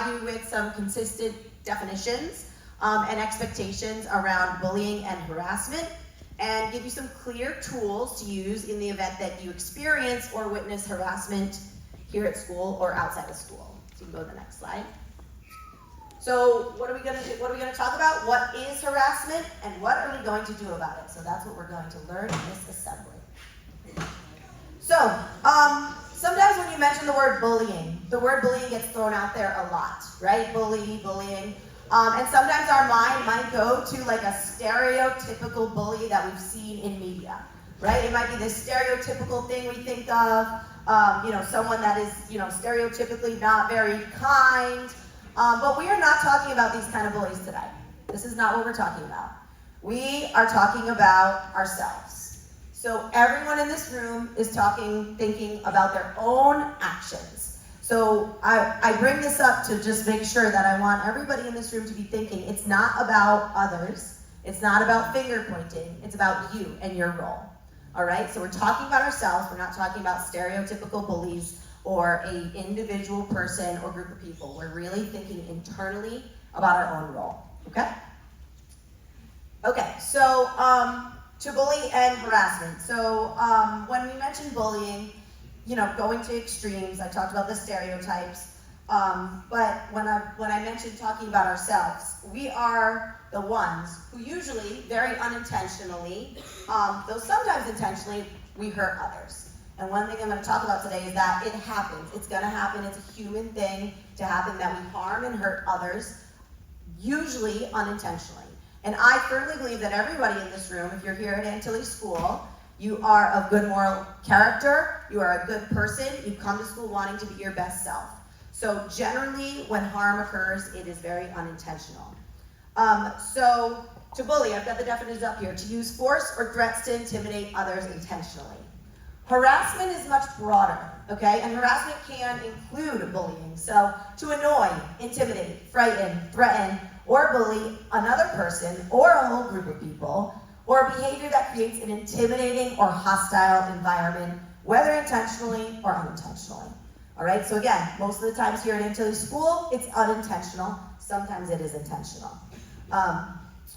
you with some consistent definitions and expectations around bullying and harassment, and give you some clear tools to use in the event that you experience or witness harassment here at school or outside of school. So you can go to the next slide. So what are we going to do? What are we going to talk about? What is harassment and what are we going to do about it? So that's what we're going to learn in this assembly. So sometimes when you mention the word bullying gets thrown out there a lot, right? Bullying. And sometimes our mind might go to like a stereotypical bully that we've seen in media, right? It might be this stereotypical thing we think of, someone that is, stereotypically not very kind. But we are not talking about these kind of bullies today. This is not what we're talking about. We are talking about ourselves. So everyone in this room is thinking about their own actions. So I bring this up to just make sure that I want everybody in this room to be thinking it's not about others. It's not about finger pointing. It's about you and your role. All right? So we're talking about ourselves. We're not talking about stereotypical bullies or an individual person or group of people. We're really thinking internally about our own role, okay? Okay, so to bully and harassment. So when we mention bullying, going to extremes, I talked about the stereotypes, but when I mentioned talking about ourselves, we are the ones who usually, very unintentionally, though sometimes intentionally, we hurt others. And one thing I'm going to talk about today is that it happens. It's going to happen. It's a human thing to happen that we harm and hurt others, usually unintentionally. And I firmly believe that everybody in this room, if you're here at Antilles School, you are of good moral character, you are a good person, you come to school wanting to be your best self. So generally, when harm occurs, it is very unintentional. So to bully, I've got the definitions up here, to use force or threats to intimidate others intentionally. Harassment is much broader, okay? And harassment can include bullying. So to annoy, intimidate, frighten, threaten, or bully another person or a whole group of people, or behavior that creates an intimidating or hostile environment, whether intentionally or unintentionally. All right, so again, most of the times here at Antilles School, it's unintentional. Sometimes it is intentional.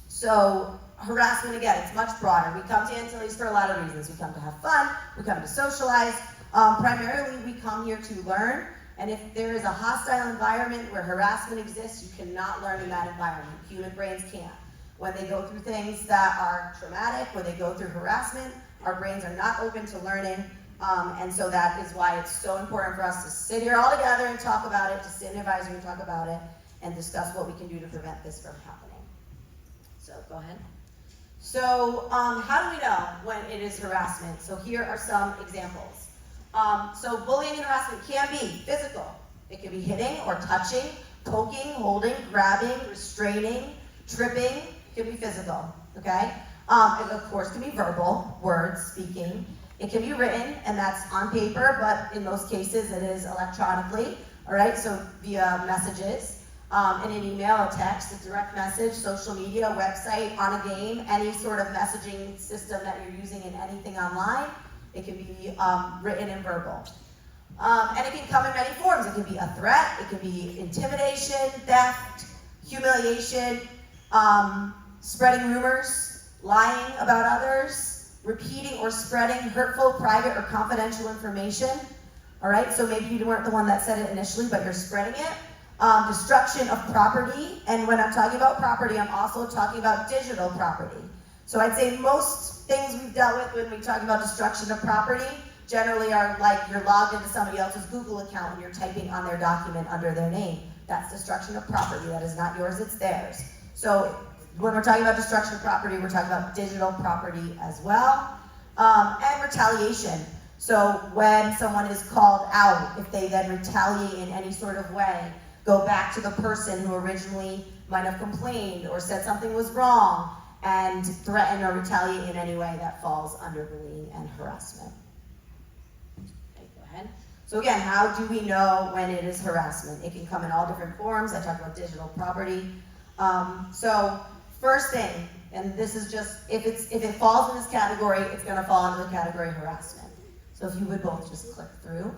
So harassment, again, it's much broader. We come to Antilles for a lot of reasons. We come to have fun, we come to socialize. Primarily, we come here to learn. And if there is a hostile environment where harassment exists, you cannot learn in that environment. Human brains can't. When they go through things that are traumatic, when they go through harassment, our brains are not open to learning. And so that is why it's so important for us to sit here all together and talk about it, to sit in advisory and talk about it, and discuss what we can do to prevent this from happening. So go ahead. So how do we know when it is harassment? So here are some examples. So bullying and harassment can be physical. It can be hitting or touching, poking, holding, grabbing, restraining, tripping. It can be physical, okay? It, of course, can be verbal, words, speaking. It can be written, and that's on paper, but in most cases it is electronically, all right? So via messages. In an email, a text, a direct message, social media, a website, on a game, any sort of messaging system that you're using in anything online. It can be written and verbal. And it can come in many forms. It can be a threat, it can be intimidation, theft, humiliation, spreading rumors, lying about others, repeating or spreading hurtful, private, or confidential information. All right, so maybe you weren't the one that said it initially, but you're spreading it. Destruction of property, and when I'm talking about property, I'm also talking about digital property. So I'd say most things we've dealt with when we talk about destruction of property generally are like you're logged into somebody else's Google account and you're typing on their document under their name. That's destruction of property. That is not yours, it's theirs. So when we're talking about destruction of property, we're talking about digital property as well. And retaliation. So when someone is called out, if they then retaliate in any sort of way, go back to the person who originally might have complained or said something was wrong and threaten or retaliate in any way, that falls under bullying and harassment. Okay, go ahead. So again, how do we know when it is harassment? It can come in all different forms. I talked about digital property. So first thing, and this is just, if it falls in this category, it's gonna fall under the category harassment. So if you would both just click through.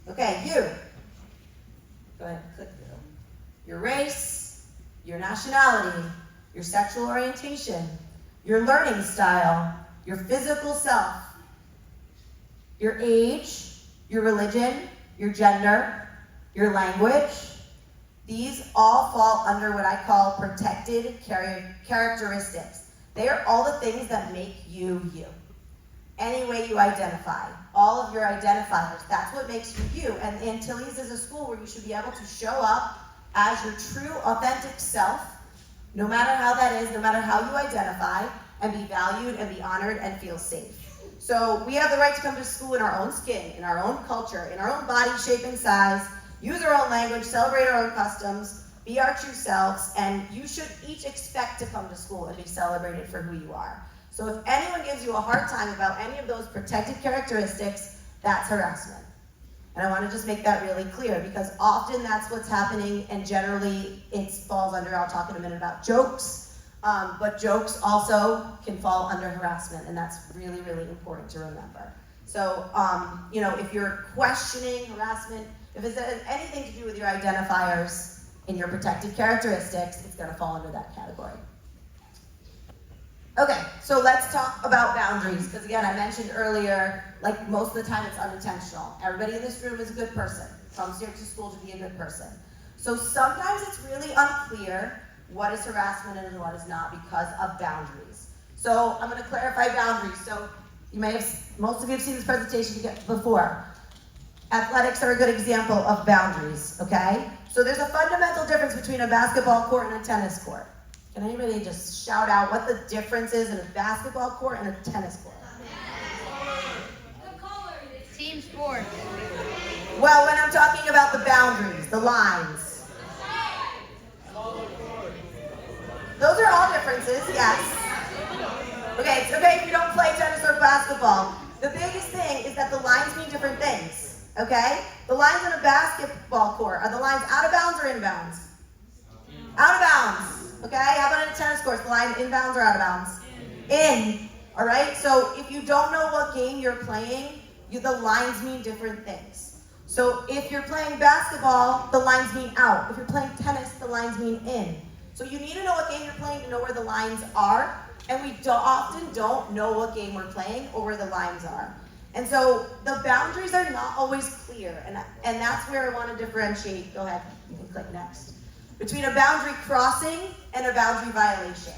Okay, you. Go ahead, click through. Your race, your nationality, your sexual orientation, your learning style, your physical self, your age, your religion, your gender, your language. These all fall under what I call protected characteristics. They are all the things that make you you. Any way you identify, all of your identifiers, that's what makes you you. And Antilles is a school where you should be able to show up as your true, authentic self, no matter how that is, no matter how you identify, and be valued and be honored and feel safe. So we have the right to come to school in our own skin, in our own culture, in our own body shape and size, use our own language, celebrate our own customs, be our true selves, and you should each expect to come to school and be celebrated for who you are. So if anyone gives you a hard time about any of those protected characteristics, that's harassment. And I want to just make that really clear, because often that's what's happening, and generally it falls under, I'll talk in a minute about jokes, but jokes also can fall under harassment, and that's really, really important to remember. So, if you're questioning harassment, if it has anything to do with your identifiers and your protected characteristics, it's going to fall under that category. Okay, so let's talk about boundaries, because again, I mentioned earlier, like most of the time it's unintentional. Everybody in this room is a good person, comes here to school to be a good person. So sometimes it's really unclear what is harassment and what is not because of boundaries. So I'm going to clarify boundaries. So most of you have seen this presentation before. Athletics are a good example of boundaries, okay? So there's a fundamental difference between a basketball court and a tennis court. Can anybody just shout out what the difference is in a basketball court and a tennis court? The color. Team sport. Well, when I'm talking about the boundaries, the lines. Those are all differences, yes. Okay, it's okay if you don't play tennis or basketball. The biggest thing is that the lines mean different things, okay? The lines in a basketball court, are the lines out of bounds or in bounds? Out of bounds. Okay, how about in a tennis court? The line inbounds or out of bounds? In. All right, so if you don't know what game you're playing, the lines mean different things. So if you're playing basketball, the lines mean out. If you're playing tennis, the lines mean in. So you need to know what game you're playing to know where the lines are, and we often don't know what game we're playing or where the lines are. And so the boundaries are not always clear, and that's where I want to differentiate. Go ahead, you can click next. Between a boundary crossing and a boundary violation.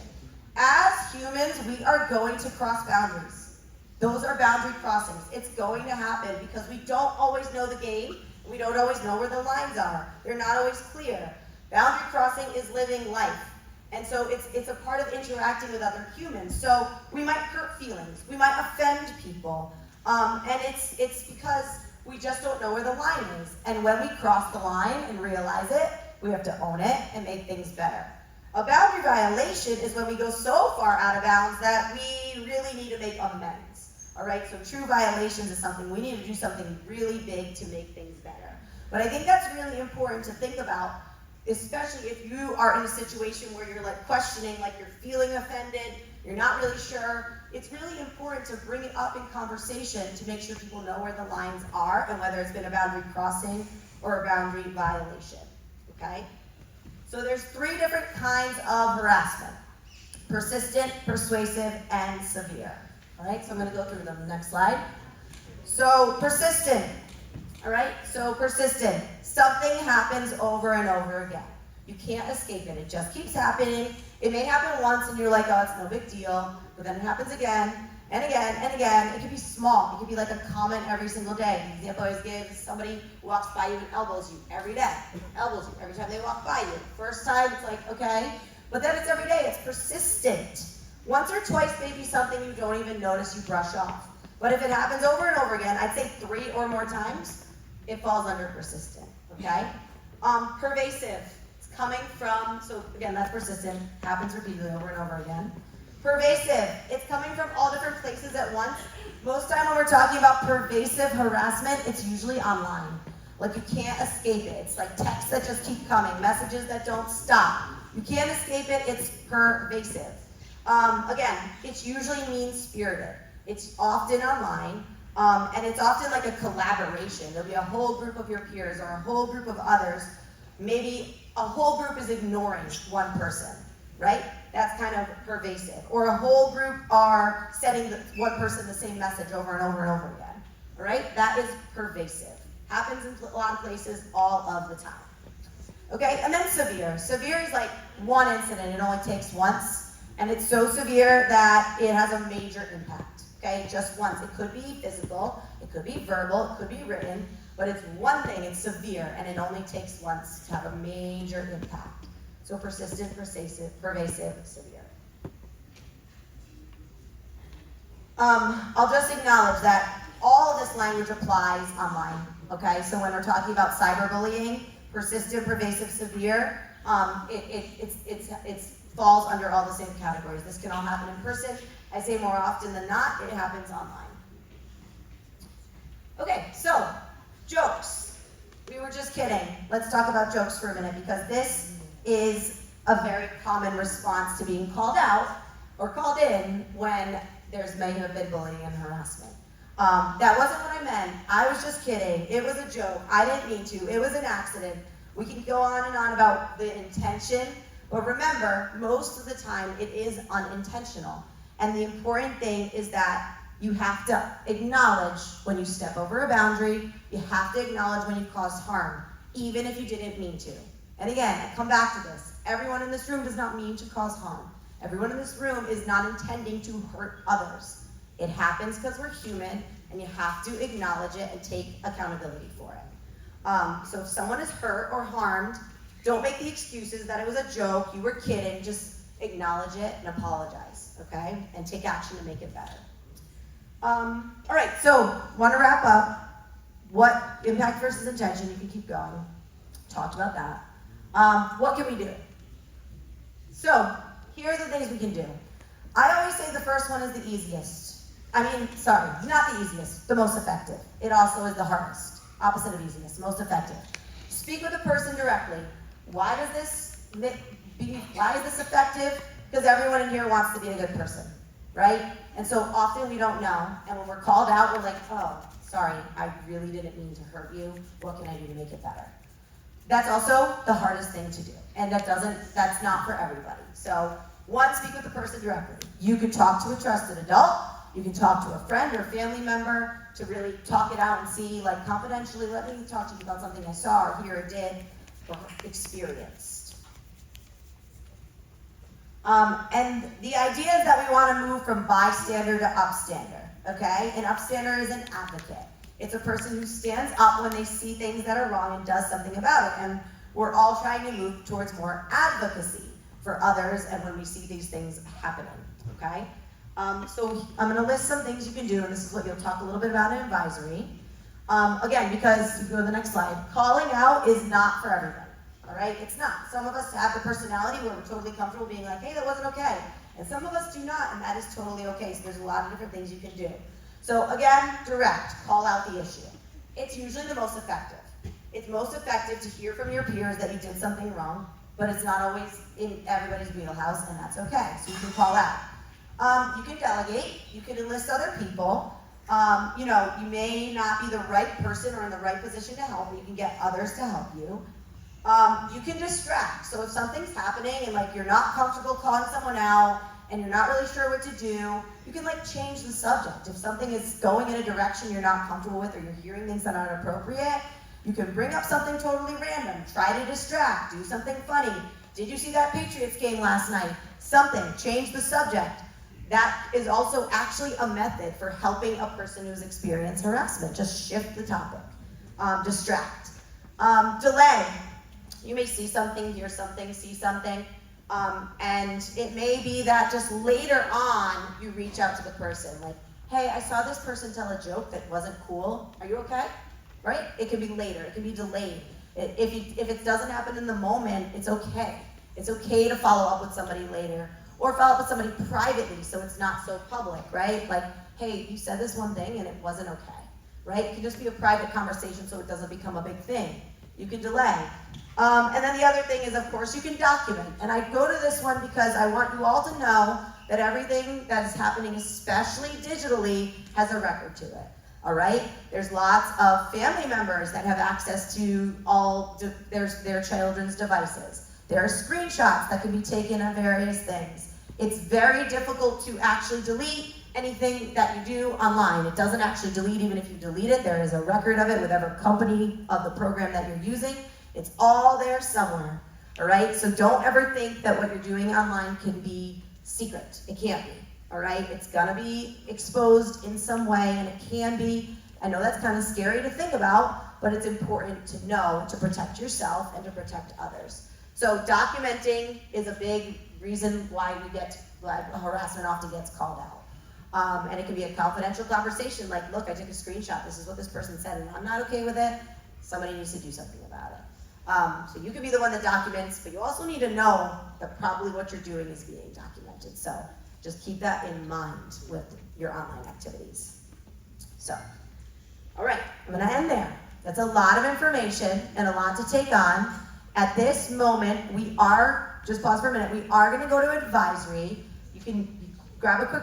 As humans, we are going to cross boundaries. Those are boundary crossings. It's going to happen because we don't always know the game. We don't always know where the lines are. They're not always clear. Boundary crossing is living life. And so it's a part of interacting with other humans. So we might hurt feelings. We might offend people. And it's because we just don't know where the line is. And when we cross the line and realize it, we have to own it and make things better. A boundary violation is when we go so far out of bounds that we really need to make amends. All right, so true violations is something we need to do something really big to make things better. But I think that's really important to think about, especially if you are in a situation where you're like questioning, like you're feeling offended, you're not really sure. It's really important to bring it up in conversation to make sure people know where the lines are and whether it's been a boundary crossing or a boundary violation. Okay? So there's 3 different kinds of harassment: persistent, persuasive, and severe. All right, so I'm going to go through them. Next slide. So persistent. All right, so persistent. Something happens over and over again. You can't escape it. It just keeps happening. It may happen once and you're like, oh, it's no big deal. But then it happens again and again and again. It could be small. It could be like a comment every single day. The example I always give is somebody who walks by you and elbows you every day. Elbows you every time they walk by you. First time, it's like, okay. But then it's every day. It's persistent. Once or twice, maybe something you don't even notice, you brush off. But if it happens over and over again, I'd say 3 or more times, it falls under persistent, okay? Pervasive. It's coming from, so again, that's persistent. Happens repeatedly over and over again. Pervasive. It's coming from all different places at once. Most time when we're talking about pervasive harassment, it's usually online. Like you can't escape it. It's like texts that just keep coming, messages that don't stop. You can't escape it. It's pervasive. Again, it's usually mean-spirited. It's often online, and it's often like a collaboration. There'll be a whole group of your peers or a whole group of others Maybe a whole group is ignoring one person, right? That's kind of pervasive. Or a whole group are sending one person the same message over and over and over again, all right? That is pervasive. Happens in a lot of places all of the time. Okay, and then severe. Severe is like one incident, it only takes once, and it's so severe that it has a major impact, okay? Just once. It could be physical, it could be verbal, it could be written, but it's one thing, it's severe, and it only takes once to have a major impact. So persistent, pervasive, severe. I'll just acknowledge that all of this language applies online, okay? So when we're talking about cyberbullying, persistent, pervasive, severe, it falls under all the same categories. This can all happen in person. I say more often than not, it happens online. Okay, so jokes. We were just kidding. Let's talk about jokes for a minute because this is a very common response to being called out or called in when there's may have been bullying and harassment. That wasn't what I meant. I was just kidding. It was a joke. I didn't mean to. It was an accident. We can go on and on about the intention, but remember, most of the time it is unintentional. And the important thing is that you have to acknowledge when you step over a boundary. You have to acknowledge when you caused harm, even if you didn't mean to. And again, I come back to this. Everyone in this room does not mean to cause harm. Everyone in this room is not intending to hurt others. It happens because we're human, and you have to acknowledge it and take accountability for it. So if someone is hurt or harmed, don't make the excuses that it was a joke, you were kidding, just acknowledge it and apologize, okay? And take action to make it better. All right, so want to wrap up. What impact versus intention, you can keep going. Talked about that. What can we do? So here are the things we can do. I always say the first one is the easiest. Not the easiest, the most effective. It also is the hardest. Opposite of easiest, most effective. Speak with a person directly. Why is this effective? Because everyone in here wants to be a good person, right? And so often we don't know, and when we're called out, we're like, oh, sorry, I really didn't mean to hurt you. What can I do to make it better? That's also the hardest thing to do, and that's not for everybody. So one, speak with the person directly. You can talk to a trusted adult. You can talk to a friend or a family member to really talk it out and see, like, confidentially, let me talk to you about something I saw or hear or did or experienced. And the idea is that we want to move from bystander to upstander, okay? An upstander is an advocate. It's a person who stands up when they see things that are wrong and does something about it. And we're all trying to move towards more advocacy for others and when we see these things happening, okay? So I'm going to list some things you can do, and this is what you'll talk a little bit about in advisory. Again, because, you go to the next slide, calling out is not for everybody, all right? It's not. Some of us have the personality where we're totally comfortable being like, hey, that wasn't okay. And some of us do not, and that is totally okay. So there's a lot of different things you can do. So again, direct, call out the issue. It's usually the most effective. It's most effective to hear from your peers that you did something wrong, but it's not always in everybody's wheelhouse, and that's okay. So you can call out. You can delegate, you can enlist other people. You may not be the right person or in the right position to help, but you can get others to help you. You can distract. So if something's happening and like you're not comfortable calling someone out and you're not really sure what to do, you can like change the subject. If something is going in a direction you're not comfortable with or you're hearing things that aren't appropriate, you can bring up something totally random. Try to distract, do something funny. Did you see that Patriots game last night? Something, change the subject. That is also actually a method for helping a person who's experienced harassment. Just shift the topic. Distract. Delay. You may see something, hear something, see something, and it may be that just later on you reach out to the person. Like, hey, I saw this person tell a joke that wasn't cool. Are you okay? Right? It can be later. It can be delayed. If it doesn't happen in the moment, it's okay. It's okay to follow up with somebody later. Or follow up with somebody privately so it's not so public, right? Like, hey, you said this one thing and it wasn't okay, right? It can just be a private conversation so it doesn't become a big thing. You can delay. And then the other thing is, of course, you can document. And I go to this one because I want you all to know that everything that is happening, especially digitally, has a record to it. all right? There's lots of family members that have access to all their children's devices. There are screenshots that can be taken of various things. It's very difficult to actually delete anything that you do online. It doesn't actually delete even if you delete it. There is a record of it with every company of the program that you're using. It's all there somewhere, all right? So don't ever think that what you're doing online can be secret. It can't be, all right? It's gonna be exposed in some way, and it can be. I know that's kind of scary to think about, but it's important to know to protect yourself and to protect others. So documenting is a big reason why harassment often gets called out. And it can be a confidential conversation, like, look, I took a screenshot, this is what this person said, and I'm not okay with it. Somebody needs to do something about it. So you can be the one that documents, but you also need to know that probably what you're doing is being documented. So just keep that in mind with your online activities. So, all right, I'm gonna end there. That's a lot of information and a lot to take on. At this moment, just pause for a minute, we are gonna go to advisory. You can grab a quick